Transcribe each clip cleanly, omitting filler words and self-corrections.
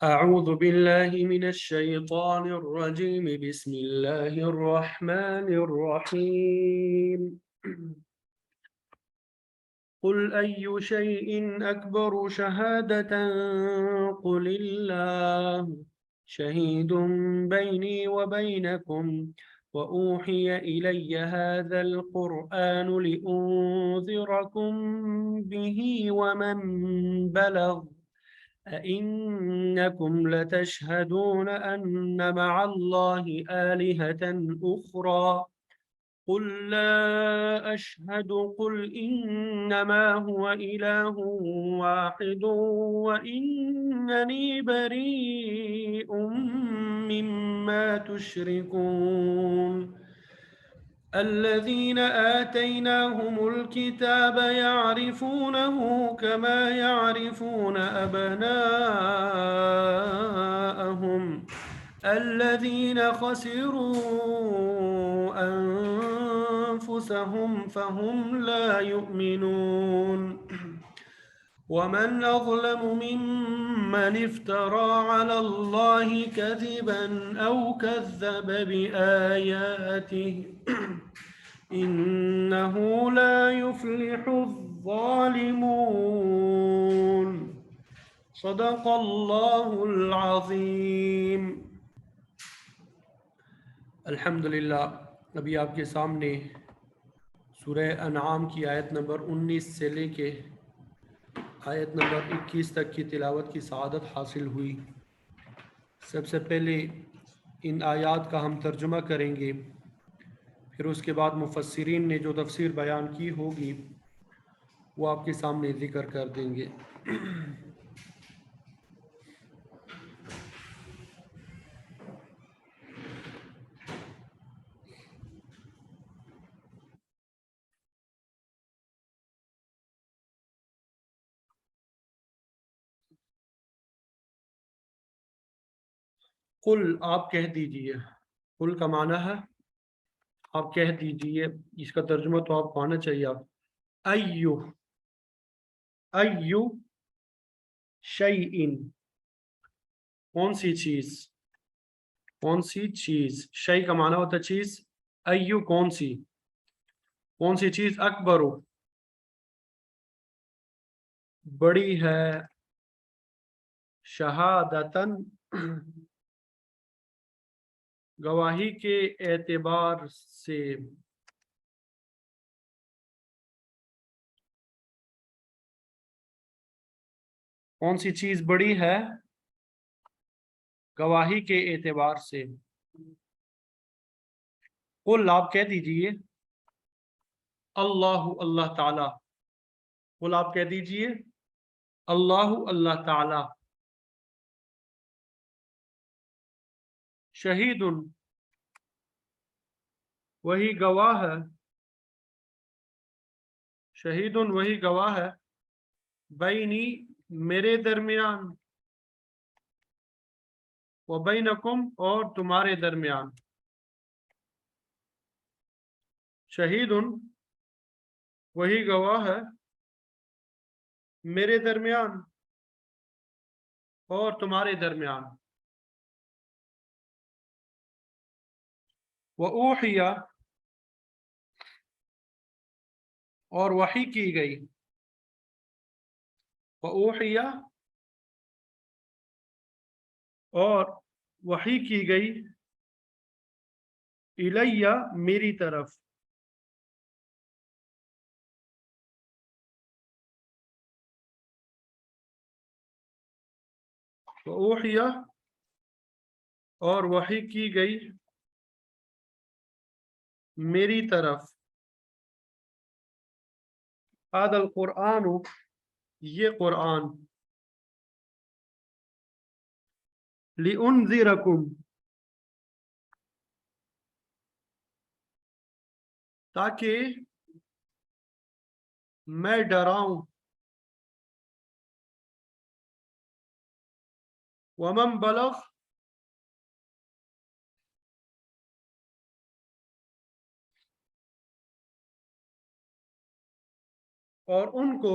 أعوذ بالله من الشيطان الرجيم بسم الله الرحمن الرحيم قل أي شيء أكبر شهادة قل الله شهيد بيني وبينكم وأوحي إلي هذا القرآن لأنذركم به ومن بلغ أئنكم لتشهدون أن مع الله آلهة أخرى قل لا أشهد قل إنما هو إله واحد وإنني بريء مما تشركون الذين آتيناهم الكتاب يعرفونه كما يعرفون أبناءهم الذين خسروا أنفسهم فهم لا يؤمنون ومن أظلم ممن افترى على الله كذبا أو كذب بآياته إنه لا يفلح الظالمون صدق اللہ العظیم۔ الحمدللہ، ابھی آپ کے سامنے سورہ انعام کی آیت نمبر 19 سے لے کے آیت نمبر 21 تک کی تلاوت کی سعادت حاصل ہوئی۔ سب سے پہلے ان آیات کا ہم ترجمہ کریں گے، پھر اس کے بعد مفسرین نے جو تفسیر بیان کی ہوگی وہ آپ کے سامنے ذکر کر دیں گے۔ قل، آپ کہہ دیجئے۔ قل کا معنی ہے آپ کہہ دیجئے، اس کا ترجمہ تو آپ کو آنا چاہیے۔ آپ ایو ایو شیئن، کون سی چیز، کون سی چیز، شیء کا معنی ہوتا ہے چیز، ایو کون سی، کون سی چیز، اکبرو بڑی ہے، شہادتن گواہی کے اعتبار سے، کون سی چیز بڑی ہے گواہی کے اعتبار سے۔ قل، آپ کہہ دیجئے، اللہ اللہ تعالی، قل آپ کہہ دیجئے، اللہ اللہ تعالی، شہید وہی گواہ ہے، شہید وہی گواہ ہے، بینی میرے درمیان، و بینکم اور تمہارے درمیان، شہید وہی گواہ ہے میرے درمیان اور تمہارے درمیان، وَأُوحِیَ اور وحی کی گئی، وَأُوحِیَ اور وحی کی گئی، الیہ میری طرف، وَأُوحِیَ اور وحی کی گئی میری طرف، هذا القرآن یہ قرآن، لِأُنذِرَكُمْ تاکہ میں ڈراؤں، وَمَن بلغ اور ان کو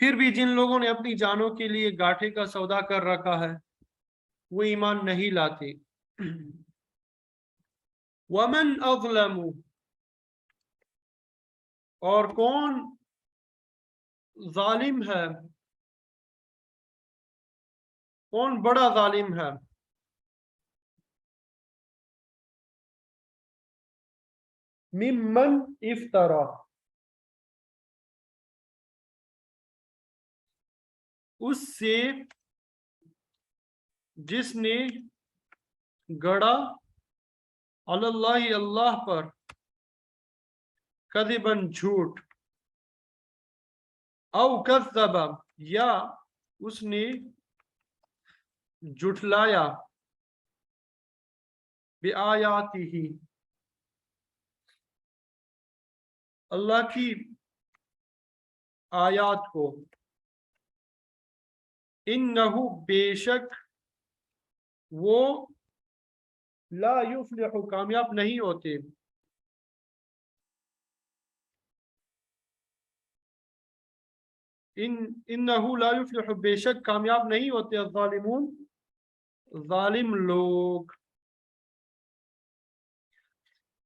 پھر بھی جن لوگوں نے اپنی جانوں کے لیے گاٹھے کا سودا کر رکھا ہے وہ ایمان نہیں لاتے. ومن اظلم، اور کون ظالم ہے، کون بڑا ظالم ہے، ممن افطرا، اس سے جس نے گڑا علی اللہ اللہ پر کذباً جھوٹ، او کذب، یا اس نے جھٹلایا، بآیاتہ، اللہ کی آیات کو، انہو، بے شک وہ، لا یفلح، کامیاب نہیں ہوتے، انہو لا یفلح، بے شک کامیاب نہیں ہوتے، الظالمون، ظالم لوگ.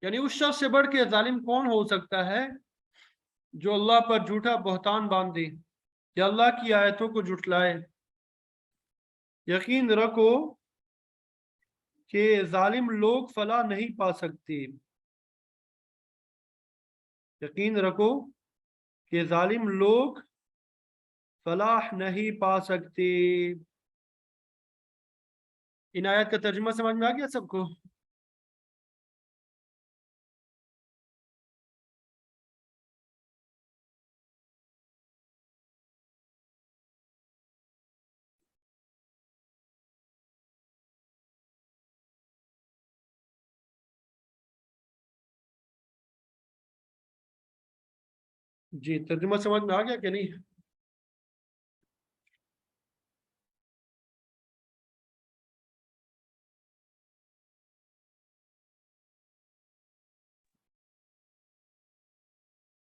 یعنی اس شخص سے بڑھ کے ظالم کون ہو سکتا ہے جو اللہ پر جھوٹا بہتان باندھے یا اللہ کی آیتوں کو جھٹلائے. یقین رکھو کہ ظالم لوگ فلاح نہیں پا سکتے، یقین رکھو کہ ظالم لوگ فلاح نہیں پا سکتے. ان آیات کا ترجمہ سمجھ میں آ گیا سب کو؟ جی، ترجمہ سمجھ میں آ گیا کہ نہیں؟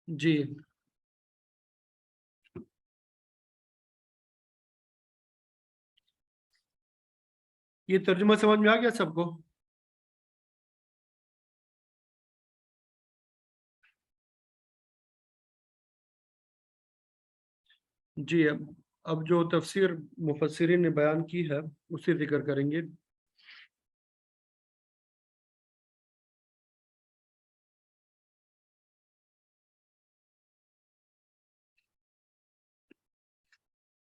جی، یہ ترجمہ سمجھ میں آ گیا سب کو؟ جی، اب جو تفسیر مفسرین نے بیان کی ہے اسے ذکر کریں گے.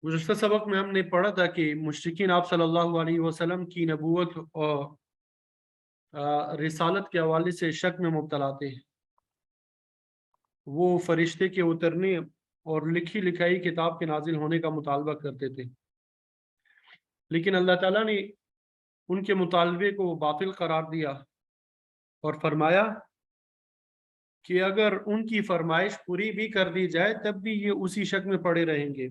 گزشتہ سبق میں ہم نے پڑھا تھا کہ مشرکین آپ صلی اللہ علیہ وسلم کی نبوت اور رسالت کے حوالے سے شک میں مبتلا تھے. وہ فرشتے کے اترنے اور لکھی لکھائی کتاب کے نازل ہونے کا مطالبہ کرتے تھے، لیکن اللہ تعالیٰ نے ان کے مطالبے کو باطل قرار دیا اور فرمایا کہ اگر ان کی فرمائش پوری بھی کر دی جائے تب بھی یہ اسی شک میں پڑے رہیں گے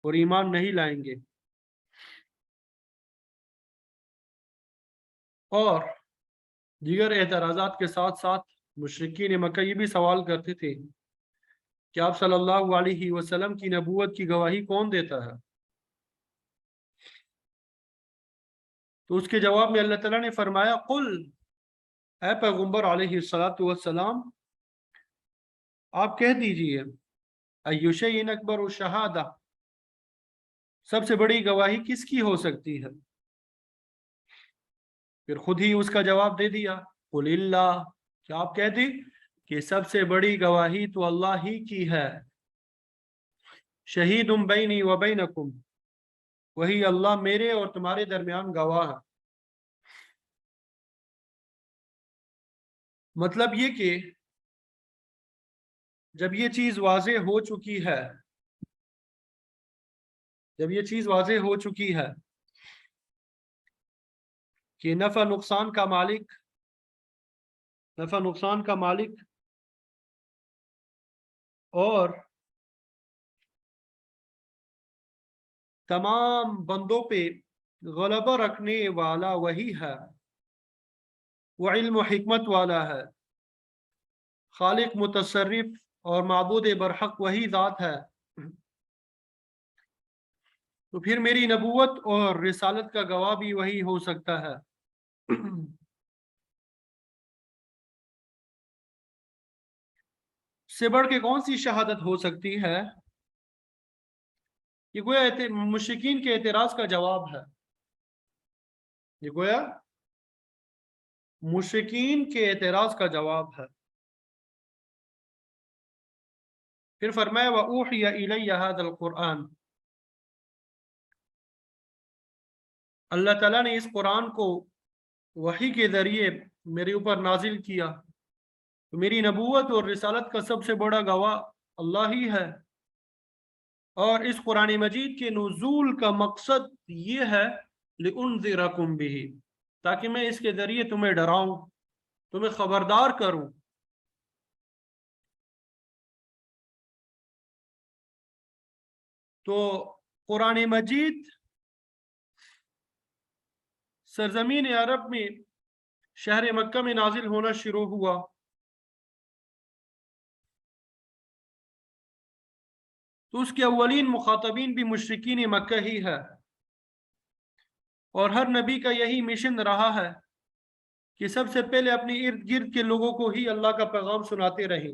اور ایمان نہیں لائیں گے. اور دیگر اعتراضات کے ساتھ ساتھ مشرکین مکہ یہ بھی سوال کرتے تھے کہ آپ صلی اللہ علیہ وسلم کی نبوت کی گواہی کون دیتا ہے؟ تو اس کے جواب میں اللہ تعالیٰ نے فرمایا، قل، اے پیغمبر علیہ السلام، آپ کہہ دیجئے، ایو شیء اکبر الشہادہ، سب سے بڑی گواہی کس کی ہو سکتی ہے؟ پھر خود ہی اس کا جواب دے دیا، قل اللہ، کیا آپ کہہ دیں کہ سب سے بڑی گواہی تو اللہ ہی کی ہے، شہید بینی و بینکم، وہی اللہ میرے اور تمہارے درمیان گواہ ہے. مطلب یہ کہ جب یہ چیز واضح ہو چکی ہے، جب یہ چیز واضح ہو چکی ہے کہ نفع نقصان کا مالک، نفع نقصان کا مالک اور تمام بندوں پہ غلبہ رکھنے والا وہی ہے، وہ علم و حکمت والا ہے، خالق متصرف اور معبود برحق وہی ذات ہے، تو پھر میری نبوت اور رسالت کا گواہ بھی وہی ہو سکتا ہے۔ سے بڑھ کے کون سی شہادت ہو سکتی ہے؟ یہ گویا مشرکین کے اعتراض کا جواب ہے، یہ گویا مشرکین کے اعتراض کا جواب ہے۔ پھر فرمایا وَأُوحِيَ إِلَيَّ هَذَا الْقُرْآنِ، اللہ تعالیٰ نے اس قرآن کو وحی کے ذریعے میرے اوپر نازل کیا، تو میری نبوت اور رسالت کا سب سے بڑا گواہ اللہ ہی ہے۔ اور اس قرآن مجید کے نزول کا مقصد یہ ہے لِأُنذِرَكُمْ بِهِ، تاکہ میں اس کے ذریعے تمہیں ڈراؤں، تمہیں خبردار کروں۔ تو قرآن مجید سرزمین عرب میں شہر مکہ میں نازل ہونا شروع ہوا، تو اس کے اولین مخاطبین بھی مشرکین مکہ ہی ہے، اور ہر نبی کا یہی مشن رہا ہے کہ سب سے پہلے اپنے ارد گرد کے لوگوں کو ہی اللہ کا پیغام سناتے رہیں۔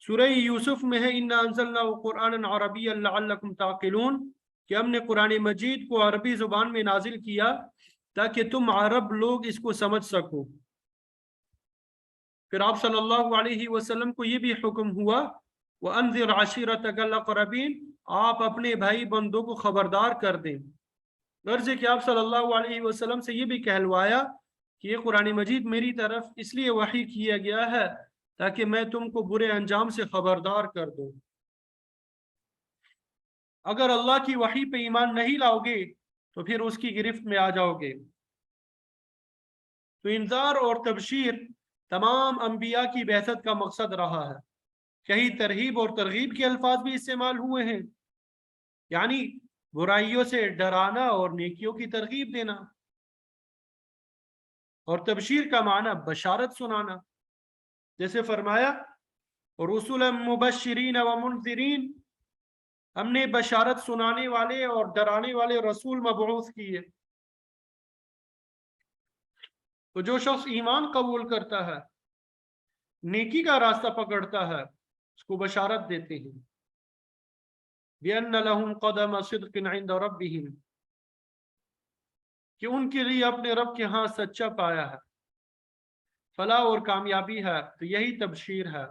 سورہ یوسف میں ہے اِنَّا أَنزَلْنَاهُ قُرْآنًا عَرَبِيًّا لَعَلَّكُمْ تَعْقِلُونَ، کہ ہم نے قرآن مجید کو عربی زبان میں نازل کیا تاکہ تم عرب لوگ اس کو سمجھ سکو۔ پھر آپ صلی اللہ علیہ وسلم کو یہ بھی حکم ہوا وَأَنذِرْ عَشِيرَتَكَ الْأَقْرَبِينَ، آپ اپنے بھائی بندوں کو خبردار کر دیں۔ غرض ہے کہ آپ صلی اللہ علیہ وسلم سے یہ بھی کہلوایا کہ یہ قرآن مجید میری طرف اس لیے وحی کیا گیا ہے تاکہ میں تم کو برے انجام سے خبردار کر دوں۔ اگر اللہ کی وحی پہ ایمان نہیں لاؤ گے تو پھر اس کی گرفت میں آ جاؤ گے۔ تو انذار اور تبشیر تمام انبیاء کی بعثت کا مقصد رہا ہے۔ کہیں ترغیب اور ترغیب کے الفاظ بھی استعمال ہوئے ہیں، یعنی برائیوں سے ڈرانا اور نیکیوں کی ترغیب دینا، اور تبشیر کا معنی بشارت سنانا، جیسے فرمایا رسلا مبشرین و منذرین، ہم نے بشارت سنانے والے اور ڈرانے والے رسول مبعوث کیے۔ تو جو شخص ایمان قبول کرتا ہے، نیکی کا راستہ پکڑتا ہے، اس کو بشارت دیتے ہیں بِأَنَّ لَهُمْ قَدَمَ صِدْقٍ عِنْدَ رَبِّهِمْ، کہ ان کے لیے اپنے رب کے ہاں سچا پایا ہے، فلاح اور کامیابی ہے۔ تو یہی تبشیر ہے۔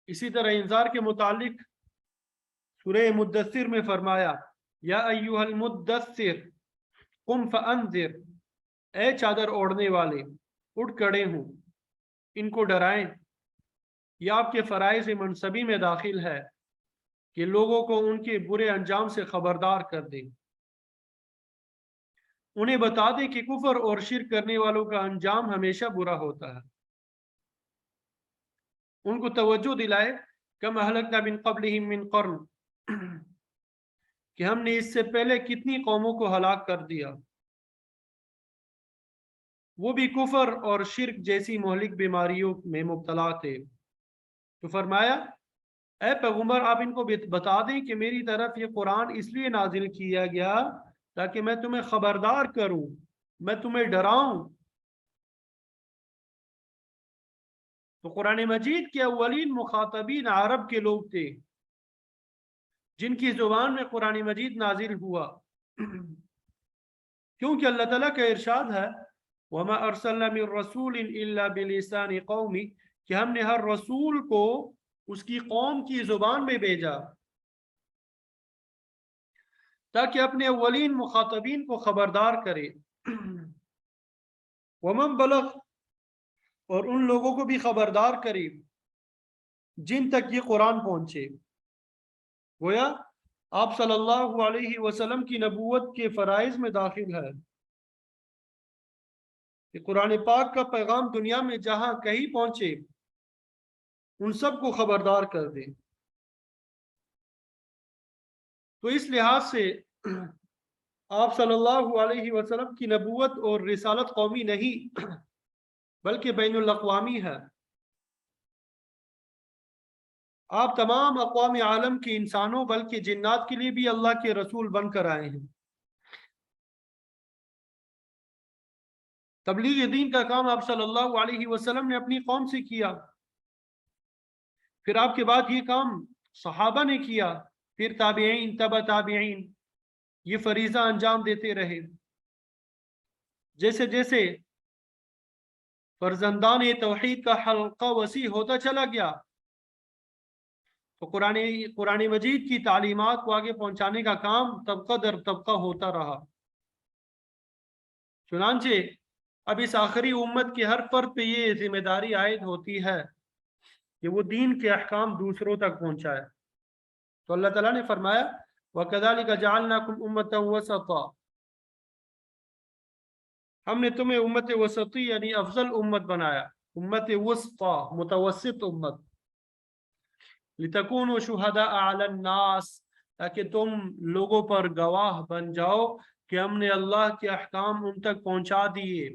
اسی طرح انذار کے متعلق سورہ مدثر میں فرمایا یا ایھا المدثر قم فانذر، اے چادر اوڑھنے والے اٹھ کھڑے ہوں، ان کو ڈرائیں۔ یہ آپ کے فرائض منصبی میں داخل ہے کہ لوگوں کو ان کے برے انجام سے خبردار کر دیں، انہیں بتا دیں کہ کفر اور شرک کرنے والوں کا انجام ہمیشہ برا ہوتا ہے، ان کو توجہ دلائے کم اہلکنا من قبلہم من قرن، کہ ہم نے اس سے پہلے کتنی قوموں کو ہلاک کر دیا، وہ بھی کفر اور شرک جیسی مہلک بیماریوں میں مبتلا تھے۔ تو فرمایا اے پیغمبر آپ ان کو بتا دیں کہ میری طرف یہ قرآن اس لیے نازل کیا گیا تاکہ میں تمہیں خبردار کروں، میں تمہیں ڈراؤں۔ تو قرآن مجید کے اولین مخاطبین عرب کے لوگ تھے جن کی زبان میں قرآن مجید نازل ہوا، کیونکہ اللہ تعالیٰ کا ارشاد ہے وَمَا أَرْسَلْنَا مِن رَّسُولٍ إِلَّا بِلِسَانِ قَوْمِ، کہ ہم نے ہر رسول کو اس کی قوم کی زبان میں بھیجا تاکہ اپنے اولین مخاطبین کو خبردار کرے۔ وَمَن بَلَغ، اور ان لوگوں کو بھی خبردار کرے جن تک یہ قرآن پہنچے۔ گویا آپ صلی اللہ علیہ وسلم کی نبوت کے فرائض میں داخل ہے کہ قرآن پاک کا پیغام دنیا میں جہاں کہیں پہنچے ان سب کو خبردار کر دے۔ تو اس لحاظ سے آپ صلی اللہ علیہ وسلم کی نبوت اور رسالت قومی نہیں بلکہ بین الاقوامی ہے۔ آپ تمام اقوام عالم کے انسانوں بلکہ جنات کے لیے بھی اللہ کے رسول بن کر آئے ہیں۔ تبلیغ دین کا کام آپ صلی اللہ علیہ وسلم نے اپنی قوم سے کیا، پھر آپ کے بعد یہ کام صحابہ نے کیا، پھر تابعین، تبع تابعین، یہ فریضہ انجام دیتے رہے۔ جیسے جیسے فرزندان توحید کا حلقہ وسیع ہوتا چلا گیا تو قرآن مجید کی تعلیمات کو آگے پہنچانے کا کام طبقہ در طبقہ ہوتا رہا۔ چنانچہ اب اس آخری امت کے ہر فرد پہ یہ ذمہ داری عائد ہوتی ہے کہ وہ دین کے احکام دوسروں تک پہنچائے۔ تو اللہ تعالیٰ نے فرمایا وَكَذَلِكَ جَعَلْنَاكُمْ أُمَّةً وَسَطًا، ہم نے تمہیں امت وسطی یعنی افضل امت بنایا، امت وسطی متوسط امت، لِتَكُونُوا شُهَدَاءَ عَلَى النَّاسِ، تاکہ تم لوگوں پر گواہ بن جاؤ کہ ہم نے اللہ کے احکام ان تک پہنچا دیے۔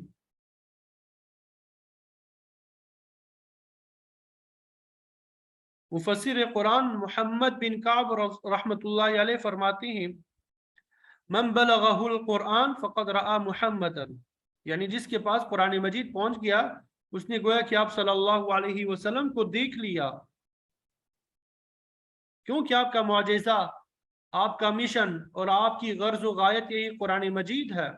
مفسر قرآن محمد بن کعب رحمۃ اللہ علیہ فرماتے ہیں من بلغہ القرآن فقد رأى محمدا، یعنی جس کے پاس قرآن مجید پہنچ گیا اس نے گویا کہ آپ صلی اللہ علیہ وسلم کو دیکھ لیا، کیونکہ آپ کا معجزہ، آپ کا مشن اور آپ کی غرض و غایت یہی قرآن مجید ہے۔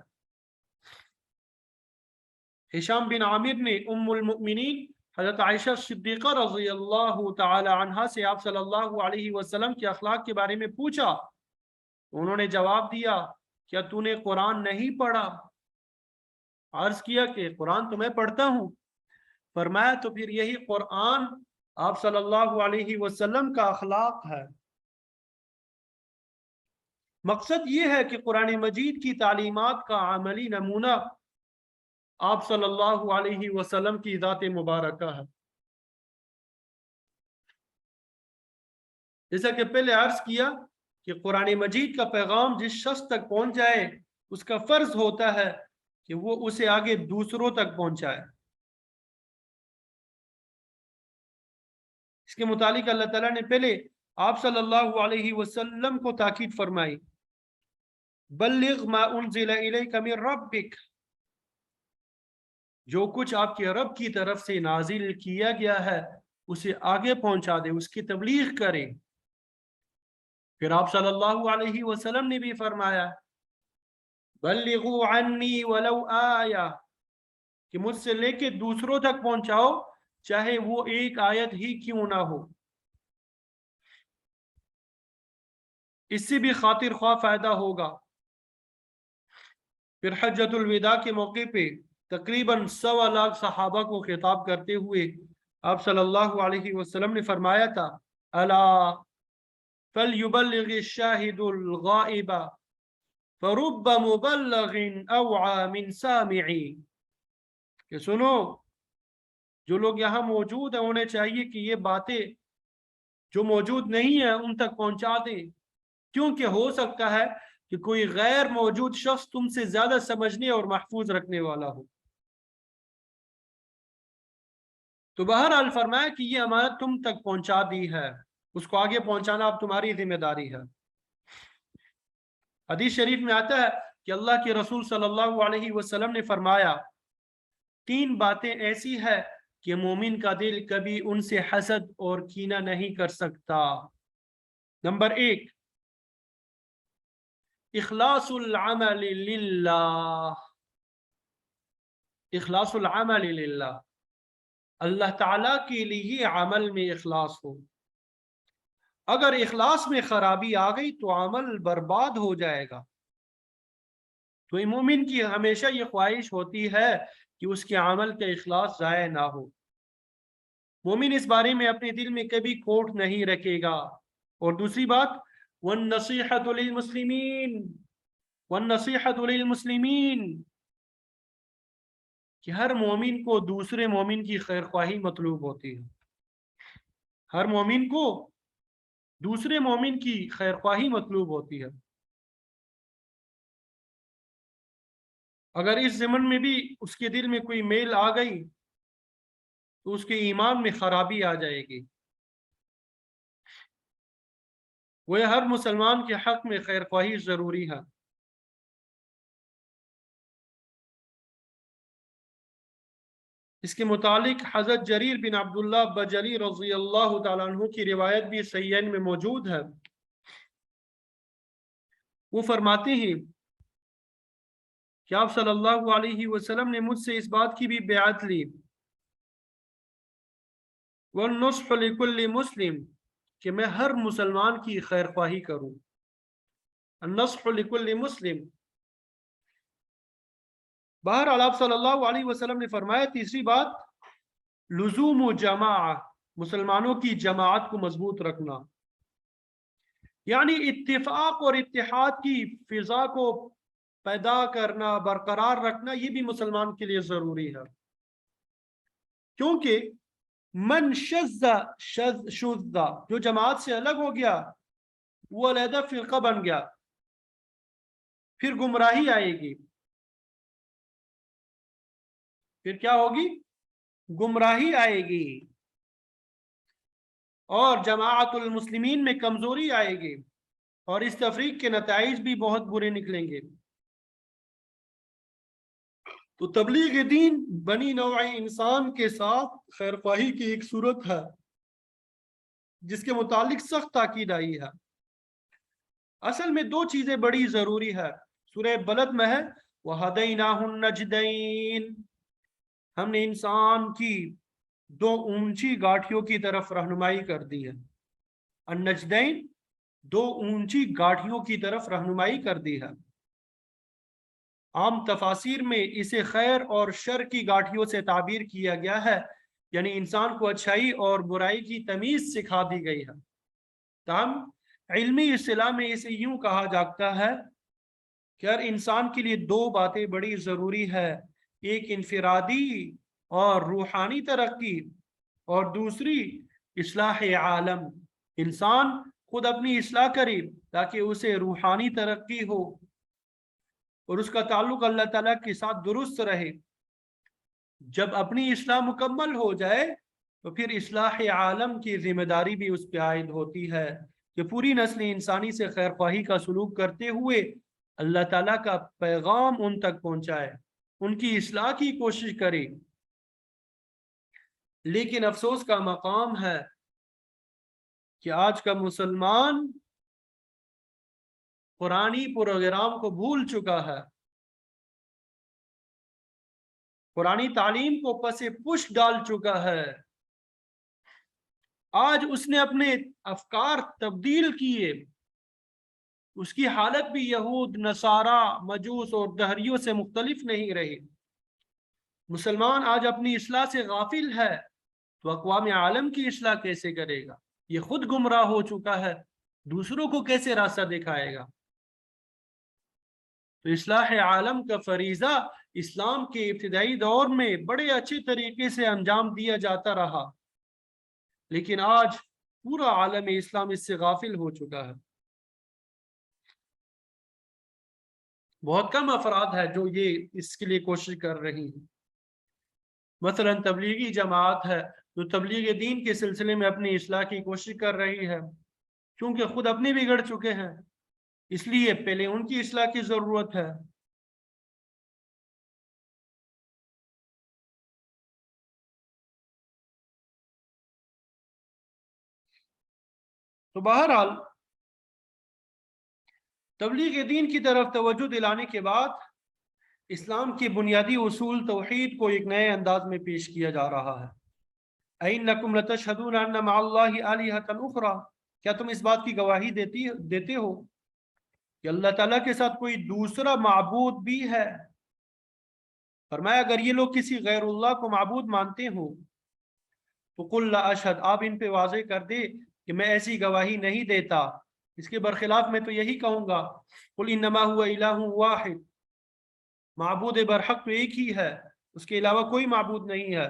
ہشام بن عامر نے ام المؤمنین حضرت عائشہ صدیقہ رضی اللہ تعالی عنہا سے آپ صلی اللہ علیہ وسلم کے اخلاق کے بارے میں پوچھا، انہوں نے جواب دیا کیا تو نے قرآن نہیں پڑھا؟ عرض کیا کہ قرآن تو میں پڑھتا ہوں۔ فرمایا تو پھر یہی قرآن آپ صلی اللہ علیہ وسلم کا اخلاق ہے۔ مقصد یہ ہے کہ قرآن مجید کی تعلیمات کا عملی نمونہ آپ صلی اللہ علیہ وسلم کی ذات مبارکہ ہے۔ جیسا کہ پہلے عرض کیا کہ قرآن مجید کا پیغام جس شخص تک پہنچ جائے اس کا فرض ہوتا ہے کہ وہ اسے آگے دوسروں تک پہنچائے۔ اس کے متعلق اللہ تعالیٰ نے پہلے آپ صلی اللہ علیہ وسلم کو تاکید فرمائی بلغ ما انزل الیک من ربک، جو کچھ آپ کے رب کی طرف سے نازل کیا گیا ہے اسے آگے پہنچا دے، اس کی تبلیغ کرے۔ پھر آپ صلی اللہ علیہ وسلم نے بھی فرمایا بلغوا عنی ولو آیہ، کہ مجھ سے لے کے دوسروں تک پہنچاؤ چاہے وہ ایک آیت ہی کیوں نہ ہو۔ اس سے بھی خاطر خواہ فائدہ ہوگا۔ پھر حجۃ الوداع کے موقع پہ تقریباً 1.25 لاکھ صحابہ کو خطاب کرتے ہوئے آپ صلی اللہ علیہ وسلم نے فرمایا تھا الا فلیبلغ الشاہد الغائب فرب مبلغ اوعى من سامع، کہ سنو جو لوگ یہاں موجود ہیں انہیں چاہیے کہ یہ باتیں جو موجود نہیں ہیں ان تک پہنچا دیں، کیونکہ ہو سکتا ہے کہ کوئی غیر موجود شخص تم سے زیادہ سمجھنے اور محفوظ رکھنے والا ہو۔ تو بہرحال فرمایا کہ یہ امانت تم تک پہنچا دی ہے، اس کو آگے پہنچانا اب تمہاری ذمہ داری ہے۔ حدیث شریف میں آتا ہے کہ اللہ کے رسول صلی اللہ علیہ وسلم نے فرمایا 3 باتیں ایسی ہے کہ مومن کا دل کبھی ان سے حسد اور کینہ نہیں کر سکتا۔ نمبر 1 اخلاص العمل للہ، اخلاص العمل للہ، اللہ تعالیٰ کے لیے عمل میں اخلاص ہو۔ اگر اخلاص میں خرابی آ گئی تو عمل برباد ہو جائے گا۔ تو مومن کی ہمیشہ یہ خواہش ہوتی ہے کہ اس کے عمل کا اخلاص ضائع نہ ہو۔ مومن اس بارے میں اپنے دل میں کبھی کھوٹ نہیں رکھے گا۔ اور دوسری بات والنصیحۃ للمسلمین، والنصیحۃ للمسلمین، کہ ہر مومن کو دوسرے مومن کی خیر خواہی مطلوب ہوتی ہے۔ ہر مومن کو دوسرے مومن کی خیر خواہی مطلوب ہوتی ہے۔ اگر اس ضمن میں بھی اس کے دل میں کوئی میل آ گئی تو اس کے ایمان میں خرابی آ جائے گی۔ وہ ہر مسلمان کے حق میں خیر خواہی ضروری ہے۔ اس کے متعلق حضرت جریر بن عبداللہ بجلی رضی اللہ تعالیٰ عنہ کی روایت بھی صحیحین میں موجود ہے۔ وہ فرماتے ہیں کہ آپ صلی اللہ علیہ وسلم نے مجھ سے اس بات کی بھی بیعت لی، وَالنُّصْحُ لِكُلِّ مُسْلِمٍ، کہ میں ہر مسلمان کی خیر خواہی کروں۔ النصح لکل مسلم۔ بہرحال آپ صلی اللہ علیہ وسلم نے فرمایا تیسری بات لزوم و جماع، مسلمانوں کی جماعت کو مضبوط رکھنا، یعنی اتفاق اور اتحاد کی فضا کو پیدا کرنا، برقرار رکھنا، یہ بھی مسلمان کے لیے ضروری ہے، کیونکہ من شذ جو جماعت سے الگ ہو گیا وہ علیحدہ فرقہ بن گیا، پھر گمراہی آئے گی، پھر کیا ہوگی؟ گمراہی آئے گی، اور جماعت المسلمین میں کمزوری آئے گی، اور اس تفریق کے نتائج بھی بہت برے نکلیں گے۔ تو تبلیغ دین بنی نوع انسان کے ساتھ خیر خواہی کی ایک صورت ہے جس کے متعلق سخت تاکید آئی ہے۔ اصل میں دو چیزیں بڑی ضروری ہے، سورہ بلد میں ہے وَهَدَيْنَاهُ النَّجْدَيْنِ، ہم نے انسان کی دو اونچی گاٹھیوں کی طرف رہنمائی کر دی ہے۔ النجدین، دو اونچی گاٹھیوں کی طرف رہنمائی کر دی ہے۔ عام تفاسیر میں اسے خیر اور شر کی گاٹھیوں سے تعبیر کیا گیا ہے، یعنی انسان کو اچھائی اور برائی کی تمیز سکھا دی گئی ہے۔ تاہم علمی اصطلاح میں اسے یوں کہا جاتا ہے کہ ہر انسان کے لیے دو باتیں بڑی ضروری ہے، ایک انفرادی اور روحانی ترقی، اور دوسری اصلاح عالم، انسان خود اپنی اصلاح کرے تاکہ اسے روحانی ترقی ہو اور اس کا تعلق اللہ تعالیٰ کے ساتھ درست رہے۔ جب اپنی اصلاح مکمل ہو جائے تو پھر اصلاح عالم کی ذمہ داری بھی اس پہ عائد ہوتی ہے کہ پوری نسل انسانی سے خیر خواہی کا سلوک کرتے ہوئے اللہ تعالیٰ کا پیغام ان تک پہنچائے، ان کی اصلاح کی کوشش کرے۔ لیکن افسوس کا مقام ہے کہ آج کا مسلمان قرآنی پروگرام کو بھول چکا ہے، قرآنی تعلیم کو پس پش ڈال چکا ہے۔ آج اس نے اپنے افکار تبدیل کیے، اس کی حالت بھی یہود، نصارہ، مجوس اور دہریوں سے مختلف نہیں رہی۔ مسلمان آج اپنی اصلاح سے غافل ہے تو اقوام عالم کی اصلاح کیسے کرے گا؟ یہ خود گمراہ ہو چکا ہے، دوسروں کو کیسے راستہ دکھائے گا؟ تو اصلاح عالم کا فریضہ اسلام کے ابتدائی دور میں بڑے اچھے طریقے سے انجام دیا جاتا رہا، لیکن آج پورا عالم اسلام اس سے غافل ہو چکا ہے۔ بہت کم افراد ہیں جو یہ اس کے لیے کوشش کر رہی ہیں۔ مثلا تبلیغی جماعت ہے جو تبلیغ دین کے سلسلے میں اپنی اصلاح کی کوشش کر رہی ہے، کیونکہ خود اپنے بگڑ چکے ہیں، اس لیے پہلے ان کی اصلاح کی ضرورت ہے۔ تو بہرحال تبلیغ دین کی طرف توجہ دلانے کے بعد اسلام کے بنیادی اصول توحید کو ایک نئے انداز میں پیش کیا جا رہا ہے۔ اَإِنَّكُمْ لَتَشْهَدُونَ أَنَّ مَعَ اللَّهِ آلِهَةً أُخْرَى، کیا تم اس بات کی گواہی دیتے ہو کہ اللہ تعالیٰ کے ساتھ کوئی دوسرا معبود بھی ہے؟ فرمایا اگر یہ لوگ کسی غیر اللہ کو معبود مانتے ہو تو قُلْ لَا أَشْهَدُ، آپ ان پہ واضح کر دے کہ میں ایسی گواہی نہیں دیتا۔ اس کے برخلاف میں تو یہی کہوں گا قُلْ إِنَّمَا هُوَ إِلَٰهٌ وَاحِدٌ، معبود برحق تو ایک ہی ہے، اس کے علاوہ کوئی معبود نہیں ہے۔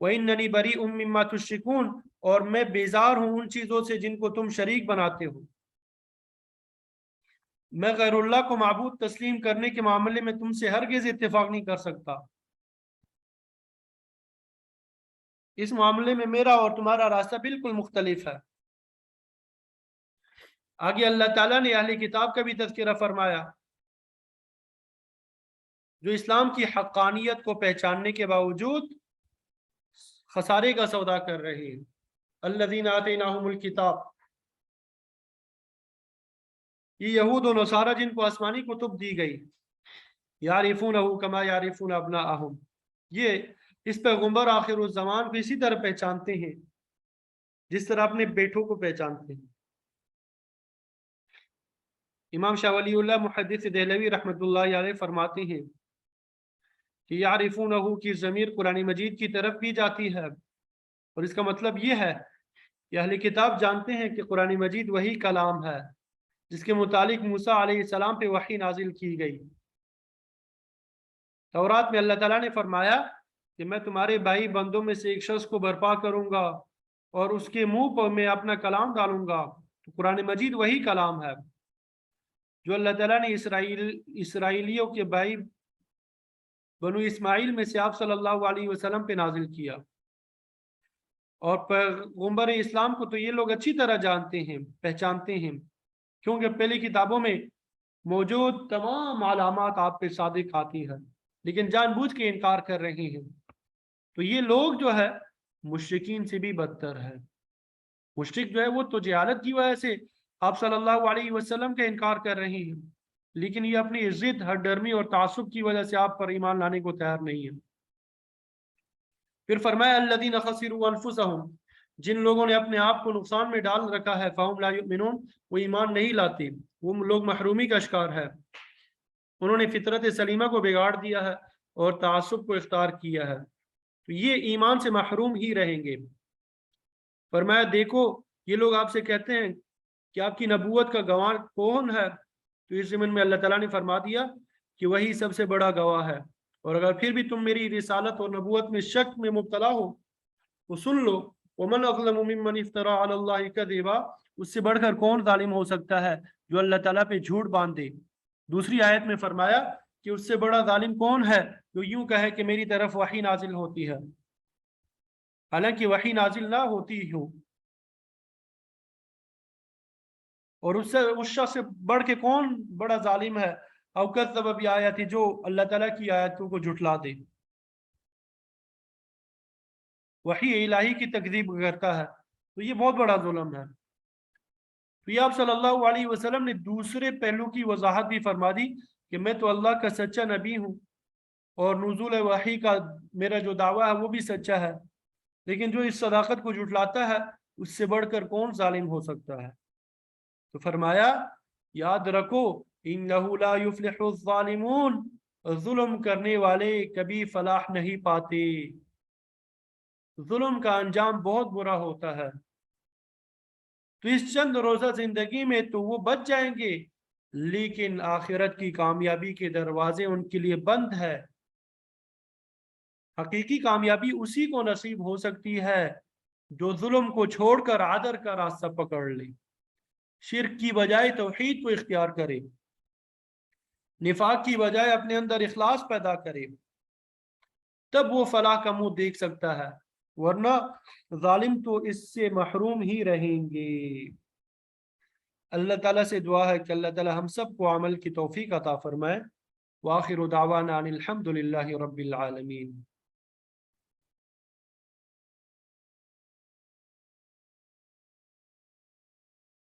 وَإِنَّنِي بَرِيءٌ مِّمَّا تُشْرِكُونَ، اور میں بیزار ہوں ان چیزوں سے جن کو تم شریک بناتے ہو۔ میں غیر اللہ کو معبود تسلیم کرنے کے معاملے میں تم سے ہرگز اتفاق نہیں کر سکتا۔ اس معاملے میں میرا اور تمہارا راستہ بالکل مختلف ہے۔ آگے اللہ تعالیٰ نے اہل کتاب کا بھی تذکرہ فرمایا جو اسلام کی حقانیت کو پہچاننے کے باوجود خسارے کا سودا کر رہے ہیں۔ الذین آتیناہم الکتاب، یہ یہود و نصارہ جن کو آسمانی کتب دی گئی، یعرفونہ کما یعرفون ابناءہم، یہ اس پیغمبر آخر الزمان کو اسی طرح پہچانتے ہیں جس طرح اپنے بیٹوں کو پہچانتے ہیں۔ امام شاہ ولی اللہ محدث دہلوی رحمۃ اللہ علیہ فرماتے ہیں کہ یعرفونہ کی ضمیر قرآن مجید کی طرف بھی جاتی ہے، اور اس کا مطلب یہ ہے کہ اہل کتاب جانتے ہیں کہ قرآن مجید وہی کلام ہے جس کے متعلق موسیٰ علیہ السلام پہ وحی نازل کی گئی۔ تورات میں اللہ تعالیٰ نے فرمایا کہ میں تمہارے بھائی بندوں میں سے ایک شخص کو برپا کروں گا اور اس کے منہ پر میں اپنا کلام ڈالوں گا، تو قرآن مجید وہی کلام ہے جو اللہ تعالیٰ نے اسرائیلیوں کے بھائی بنو اسماعیل میں سے آپ صلی اللہ علیہ وسلم پہ نازل کیا۔ اور پیغمبر اسلام کو تو یہ لوگ اچھی طرح جانتے ہیں، پہچانتے ہیں، کیونکہ پہلی کتابوں میں موجود تمام علامات آپ پہ صادق آتی ہے، لیکن جان بوجھ کے انکار کر رہے ہیں۔ تو یہ لوگ جو ہے مشرکین سے بھی بدتر ہے۔ مشرک جو ہے وہ تو جہالت کی وجہ سے آپ صلی اللہ علیہ وسلم کا انکار کر رہے ہیں، لیکن یہ اپنی ضد، ہر ڈرمی اور تعصب کی وجہ سے آپ پر ایمان لانے کو تیار نہیں ہے۔ پھر فرمایا الذین خسروا انفسہم، جن لوگوں نے اپنے آپ کو نقصان میں ڈال رکھا ہے، فہم لا یؤمنون، وہ ایمان نہیں لاتے، وہ لوگ محرومی کا شکار ہے۔ انہوں نے فطرت سلیمہ کو بگاڑ دیا ہے اور تعصب کو اختیار کیا ہے، تو یہ ایمان سے محروم ہی رہیں گے۔ فرمایا دیکھو یہ لوگ آپ سے کہتے ہیں کہ آپ کی نبوت کا گواہ کون ہے، تو اس ضمن میں اللہ تعالیٰ نے فرما دیا کہ وہی سب سے بڑا گواہ ہے، اور اگر پھر بھی تم میری رسالت اور نبوت میں شک میں مبتلا ہو تو سن لو، ومن اظلم ممن افترى على الله كذبا، اس سے بڑھ کر کون ظالم ہو سکتا ہے جو اللہ تعالیٰ پہ جھوٹ باندھ دے۔ دوسری آیت میں فرمایا کہ اس سے بڑا ظالم کون ہے جو یوں کہے کہ میری طرف وحی نازل ہوتی ہے حالانکہ وحی نازل نہ ہوتی ہو، اور اس شخص سے بڑھ کے کون بڑا ظالم ہے، او کذب بآیات، جو اللہ تعالیٰ کی آیتوں کو جھٹلا دے، وحی الہی کی تکذیب کرتا ہے، تو یہ بہت بڑا ظلم ہے۔ تو یہ آپ صلی اللہ علیہ وسلم نے دوسرے پہلو کی وضاحت بھی فرما دی کہ میں تو اللہ کا سچا نبی ہوں، اور نزول وحی کا میرا جو دعویٰ ہے وہ بھی سچا ہے، لیکن جو اس صداقت کو جھٹلاتا ہے اس سے بڑھ کر کون ظالم ہو سکتا ہے۔ تو فرمایا یاد رکھو انہ لا یفلح الظالمون، ظلم کرنے والے کبھی فلاح نہیں پاتے، ظلم کا انجام بہت برا ہوتا ہے۔ تو اس چند روزہ زندگی میں تو وہ بچ جائیں گے، لیکن آخرت کی کامیابی کے دروازے ان کے لیے بند ہے۔ حقیقی کامیابی اسی کو نصیب ہو سکتی ہے جو ظلم کو چھوڑ کر عدل کا راستہ پکڑ لے، شرک کی بجائے توحید کو اختیار کرے، نفاق کی بجائے اپنے اندر اخلاص پیدا کرے، تب وہ فلاح کا منہ دیکھ سکتا ہے، ورنہ ظالم تو اس سے محروم ہی رہیں گے۔ اللہ تعالیٰ سے دعا ہے کہ اللہ تعالیٰ ہم سب کو عمل کی توفیق عطا فرمائے۔ وآخر دعوانا ان الحمد للہ رب العالمین۔